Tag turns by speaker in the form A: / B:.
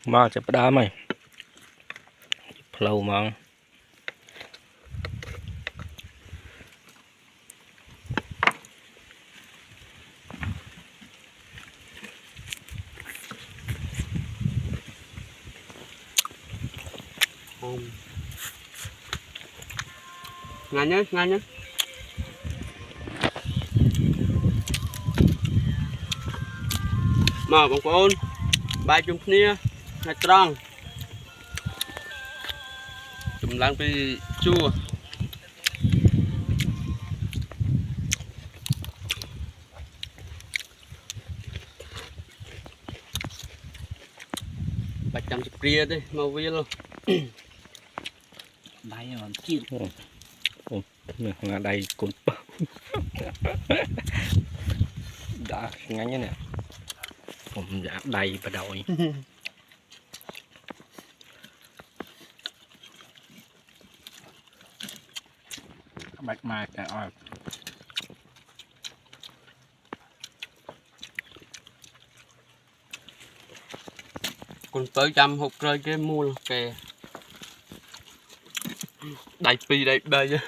A: mà chụp đá mày lâu mà
B: ngay nhé màបងប្អូនបាយជុំគ្នាថ្ងៃត្រង់ចម្លងពីជួបាច់ចាំស្ព្រាទេមកវាលដៃអត់ជិះ
A: là đây cồn đã ngắn nèผมđã đầy và đồi bạch mai cả oi
B: còn tới trăm hộp rơi cái mua kè đầy pi đầy đầy